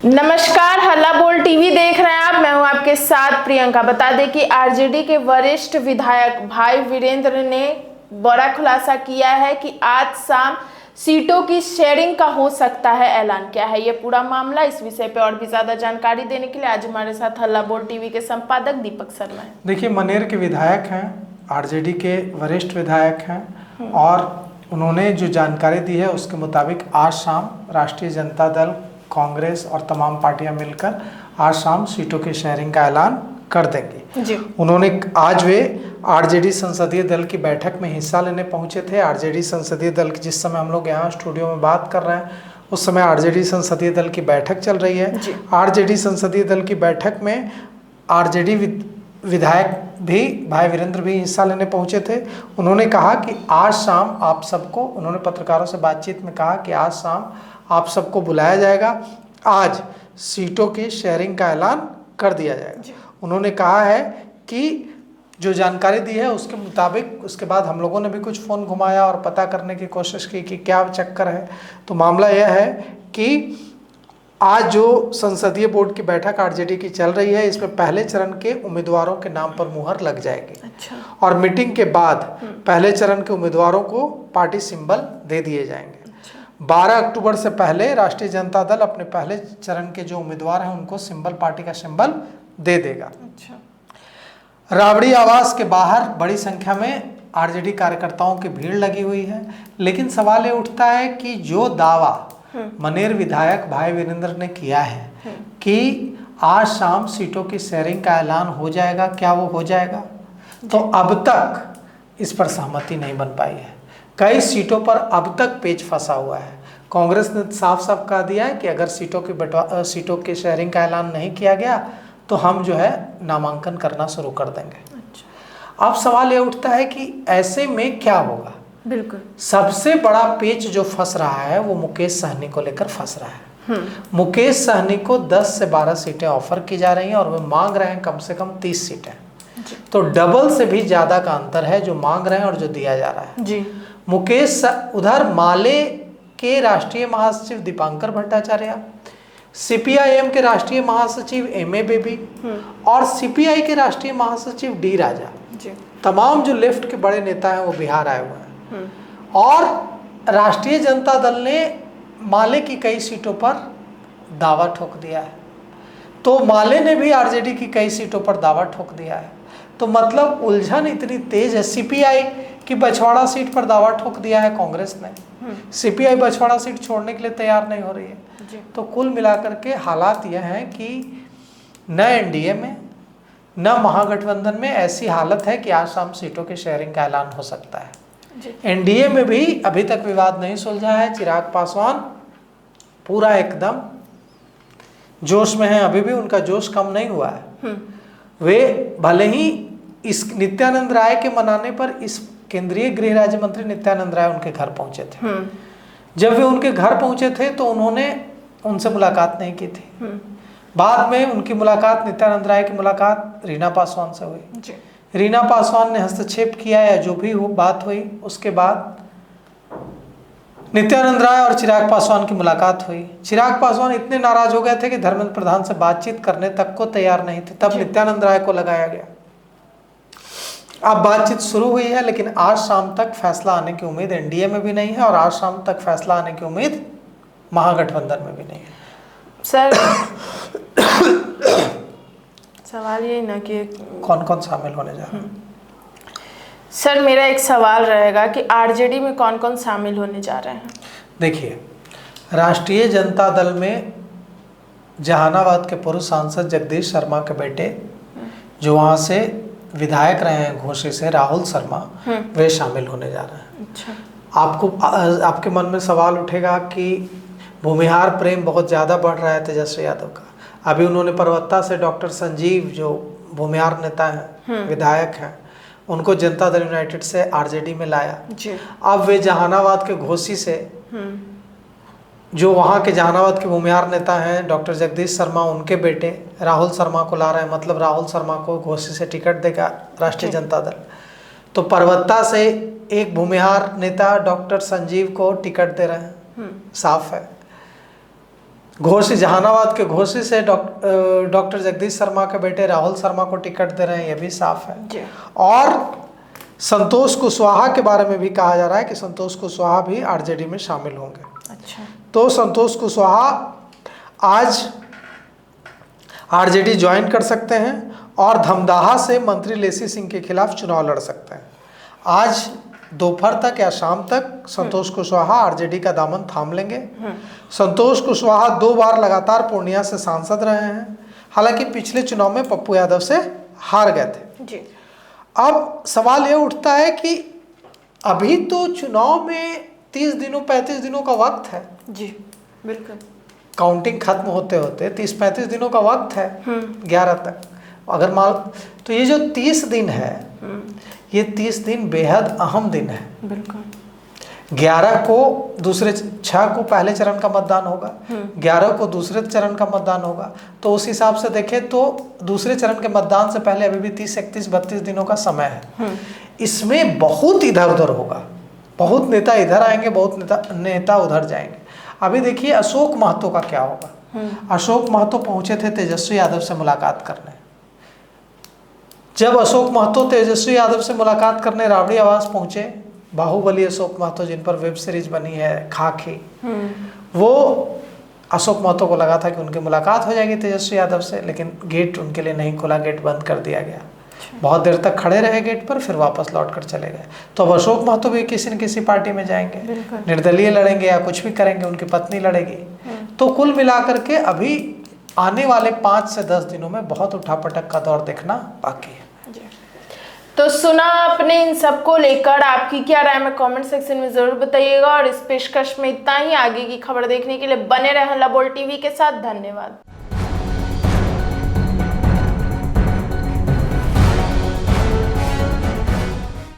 नमस्कार, हल्ला बोल टीवी देख रहे हैं आप। मैं हूं आपके साथ प्रियंका। बता दें कि आरजेडी के वरिष्ठ विधायक भाई वीरेंद्र ने बड़ा खुलासा किया है कि आज शाम सीटों की शेयरिंग का हो सकता है ऐलान। क्या है ये पूरा मामला, इस विषय पे और भी ज्यादा जानकारी देने के लिए आज हमारे साथ हल्ला बोल टीवी के संपादक दीपक शर्मा है। देखिए, मनेर के विधायक हैं, आरजेडी के वरिष्ठ विधायक हैं और उन्होंने जो जानकारी दी है उसके मुताबिक आज शाम राष्ट्रीय जनता दल, कांग्रेस और तमाम पार्टियां मिलकर आज शाम सीटों की शेयरिंग का ऐलान कर देंगे जी। उन्होंने आज वे आरजेडी संसदीय दल की बैठक में हिस्सा लेने पहुंचे थे। आरजेडी संसदीय दल की जिस समय हम लोग यहाँ स्टूडियो में बात कर रहे हैं उस समय आरजेडी संसदीय दल की बैठक चल रही है। आरजेडी संसदीय दल की बैठक में आरजेडी विधायक भी भाई वीरेंद्र भी हिस्सा लेने पहुंचे थे। उन्होंने कहा कि आज शाम आप सबको, उन्होंने पत्रकारों से बातचीत में कहा कि आज शाम आप सबको बुलाया जाएगा, आज सीटों की शेयरिंग का ऐलान कर दिया जाएगा। उन्होंने कहा है कि जो जानकारी दी है उसके मुताबिक उसके बाद हम लोगों ने भी कुछ फ़ोन घुमाया और पता करने की कोशिश की कि क्या चक्कर है। तो मामला यह है कि आज जो संसदीय बोर्ड की बैठक आरजेडी की चल रही है, इसमें पहले चरण के उम्मीदवारों के नाम पर मुहर लग जाएगी। अच्छा। और मीटिंग के बाद पहले चरण के उम्मीदवारों को पार्टी सिंबल दे दिए जाएंगे। 12 अक्टूबर से पहले राष्ट्रीय जनता दल अपने पहले चरण के जो उम्मीदवार हैं उनको सिंबल, पार्टी का सिंबल दे देगा। अच्छा। राबड़ी आवास के बाहर बड़ी संख्या में आरजेडी कार्यकर्ताओं की भीड़ लगी हुई है, लेकिन सवाल ये उठता है कि जो दावा मनेर विधायक भाई वीरेंद्र ने किया है कि आज शाम सीटों की शेयरिंग का ऐलान हो जाएगा, क्या वो हो जाएगा? तो अब तक इस पर सहमति नहीं बन पाई है। कई सीटों पर अब तक पेच फंसा हुआ है। कांग्रेस ने साफ साफ कह दिया है कि अगर सीटों की शेयरिंग का ऐलान नहीं किया गया तो हम जो है नामांकन करना शुरू कर देंगे। अच्छा। अब सवाल ये उठता है कि ऐसे में क्या होगा? बिल्कुल। सबसे बड़ा पेच जो फंस रहा है वो मुकेश सहनी को लेकर फंस रहा है। मुकेश सहनी को 10 से 12 सीटें ऑफर की जा रही हैं और वे मांग रहे हैं कम से कम 30 सीटें। तो डबल से भी ज्यादा का अंतर है जो मांग रहे हैं और जो दिया जा रहा है। जी। मुकेश उधर माले के राष्ट्रीय महासचिव दीपांकर भट्टाचार्य, सीपीआईएम के राष्ट्रीय महासचिव एमए बेबी और सीपीआई के राष्ट्रीय महासचिव डी राजा, तमाम जो लेफ्ट के बड़े नेता हैं वो बिहार आए हुए हैं। और राष्ट्रीय जनता दल ने माले की कई सीटों पर दावा ठोक दिया है, तो माले ने भी आरजेडी की कई सीटों पर दावा ठोक दिया है। तो मतलब उलझन इतनी तेज है। सीपीआई की बछवाड़ा सीट पर दावा ठोक दिया है कांग्रेस ने। सीपीआई बछवाड़ा सीट छोड़ने के लिए तैयार नहीं हो रही है। तो कुल मिलाकर के हालात यह है कि न एनडीए में न महागठबंधन में ऐसी हालत है कि आज शाम सीटों की शेयरिंग का ऐलान हो सकता है। एनडीए में भी अभी तक विवाद नहीं सुलझा है। चिराग पासवान पूरा एकदम जोश में है, अभी भी उनका जोश कम नहीं हुआ है। वे भले ही इस नित्यानंद राय के मनाने पर इस केंद्रीय गृह राज्य मंत्री नित्यानंद राय उनके घर पहुंचे थे। जब वे उनके घर पहुंचे थे तो उन्होंने उनसे मुलाकात नहीं की थी। बाद में उनकी मुलाकात, नित्यानंद राय की मुलाकात रीना पासवान से हुई। रीना पासवान ने हस्तक्षेप किया या जो भी बात हुई, उसके बाद नित्यानंद राय और चिराग पासवान की मुलाकात हुई। चिराग पासवान इतने नाराज हो गए थे कि धर्मेंद्र प्रधान से बातचीत करने तक को तैयार नहीं थे। तब नित्यानंद राय को लगाया गया। अब बातचीत शुरू हुई है, लेकिन आज शाम तक फैसला आने की उम्मीद एनडीए में भी नहीं है और आज शाम तक फैसला आने की उम्मीद महागठबंधन में भी नहीं है। सर सवाल ये ना कि कौन कौन शामिल होने जा रहा है? सर मेरा एक सवाल रहेगा कि आरजेडी में कौन कौन शामिल होने जा रहे हैं? देखिए, राष्ट्रीय जनता दल में जहानाबाद के पूर्व सांसद जगदीश शर्मा के बेटे जो वहाँ से विधायक रहे हैं घोषी से, राहुल शर्मा, वे शामिल होने जा रहे हैं। अच्छा। आपके मन में सवाल उठेगा कि भूमिहार प्रेम बहुत ज़्यादा बढ़ रहा है तेजस्वी यादव का। अभी उन्होंने परवत्ता से डॉक्टर संजीव जो भूमिहार नेता हैं, विधायक हैं, उनको जनता दल यूनाइटेड से आरजेडी में लाया। अब वे जहानाबाद के घोसी से जो वहाँ के जहानाबाद के भूमिहार नेता हैं डॉक्टर जगदीश शर्मा, उनके बेटे राहुल शर्मा को ला रहे हैं। मतलब राहुल शर्मा को घोसी से टिकट देगा राष्ट्रीय जनता दल। तो परवत्ता से एक भूमिहार नेता डॉक्टर संजीव को टिकट दे रहे हैं, साफ है। घोसी, जहानाबाद के घोसी से डॉक्टर जगदीश शर्मा के बेटे राहुल शर्मा को टिकट दे रहे हैं, ये भी साफ है जी। और संतोष कुशवाहा के बारे में भी कहा जा रहा है कि संतोष कुशवाहा भी आरजेडी में शामिल होंगे। अच्छा। तो संतोष कुशवाहा आज आरजेडी ज्वाइन कर सकते हैं और धमदाहा से मंत्री लेसी सिंह के खिलाफ चुनाव लड़ सकते हैं। आज दोपहर तक या शाम तक संतोष कुशवाहा आरजेडी का दामन थाम लेंगे। संतोष कुशवाहा 2 बार लगातार पूर्णिया से सांसद रहे हैं, हालांकि पिछले चुनाव में पप्पू यादव से हार गए थे जी। अब सवाल ये उठता है कि अभी तो चुनाव में 30 दिनों 35 दिनों का वक्त है। जी बिल्कुल। काउंटिंग खत्म होते होते 30-35 दिनों का वक्त है 11 तक। अगर मान तो ये जो 30 दिन है, ये 30 दिन बेहद अहम दिन है। बिल्कुल। 11 को दूसरे 6 को पहले चरण का मतदान होगा, 11 को दूसरे चरण का मतदान होगा। तो उस हिसाब से देखें तो दूसरे चरण के मतदान से पहले अभी भी 30, 31, 32 दिनों का समय है। इसमें बहुत इधर उधर होगा, बहुत नेता इधर आएंगे, बहुत नेता उधर जाएंगे। अभी देखिए अशोक महतो का क्या होगा। अशोक महतो पहुंचे थे तेजस्वी यादव से मुलाकात करने। जब अशोक महतो तेजस्वी यादव से मुलाकात करने राबड़ी आवास पहुंचे, बाहुबली अशोक महतो जिन पर वेब सीरीज बनी है खाकी, वो अशोक महतो को लगा था कि उनकी मुलाकात हो जाएगी तेजस्वी यादव से, लेकिन गेट उनके लिए नहीं खुला, गेट बंद कर दिया गया। बहुत देर तक खड़े रहे गेट पर, फिर वापस लौट कर चले गए। तो अब अशोक महतो भी किसी न किसी पार्टी में जाएंगे, निर्दलीय लड़ेंगे या कुछ भी करेंगे, उनकी पत्नी लड़ेगी। तो कुल मिलाकर के अभी आने वाले 5 से 10 दिनों में बहुत उठापटक का दौर देखना बाकी है। तो सुना आपने इन सबको लेकर, आपकी क्या राय में कमेंट सेक्शन में जरूर बताइएगा और इस पेशकश में इतना ही। आगे की खबर देखने के लिए बने रहें हल्ला बोल टीवी के साथ। धन्यवाद।